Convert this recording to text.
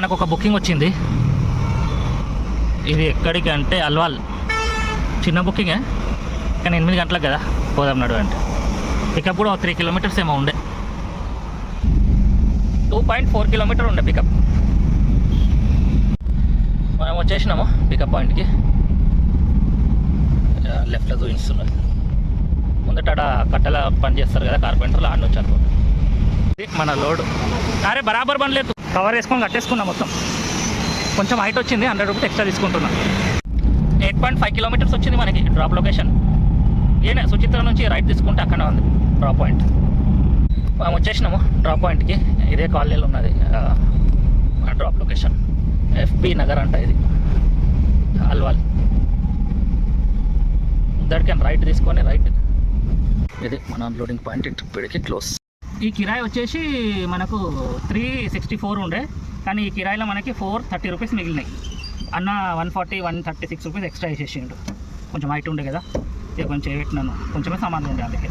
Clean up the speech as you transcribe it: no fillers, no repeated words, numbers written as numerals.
మనకు ఒక బుకింగ్ వచ్చింది. ఇది ఎక్కడికి అంటే అల్వాల్. చిన్న బుకింగే కానీ 8 గంటలకు కదా పోదాం నడు అంటే. పికప్ కూడా 3 కిలోమీటర్స్ ఏమో ఉండే, 2.4 కిలోమీటర్ ఉండే పికప్. మనం వచ్చేసినాము పికప్ పాయింట్కి. లెఫ్ట్లో చూపిస్తున్నది. ముందట కట్టెల పని చేస్తారు కదా కార్పెంటర్లు, ఆడ నుంచి అనుకో. ఇది మన లోడ్. అరే బరాబర్ బండి లేదు, కవర్ వేసుకొని కట్టేసుకున్నా మొత్తం. కొంచెం హైట్ వచ్చింది, 100 రూపీస్ ఎక్స్ట్రా తీసుకుంటున్నా. 8.5 కిలోమీటర్స్ వచ్చింది మనకి డ్రాప్ లొకేషన్. ఏనే సుచిత్ర నుంచి రైట్ తీసుకుంటే అక్కడ ఉంది డ్రాప్ పాయింట్. మనం వచ్చేసినాము డ్రాప్ పాయింట్కి. ఇదే కాలనీలో ఉన్నది డ్రాప్ లొకేషన్. FB నగర్ అంట ఇది, అల్వాల్. దానికి రైట్ తీసుకొని రైట్. ఇది మన అన్లోడింగ్ పాయింట్. ఇప్పటికి క్లోజ్. ఈ కిరాయి వచ్చేసి మనకు 364 ఉండే, కానీ ఈ కిరాయిలో మనకి 430 రూపీస్ మిగిలినాయి. అన్న 136 రూపీస్ ఎక్స్ట్రా వేసేసిండు. కొంచెం హైట్ ఉండే కదా, ఇక కొంచెం పెట్టినాను, కొంచెమే సామాన్లు ఉండే అందుకే.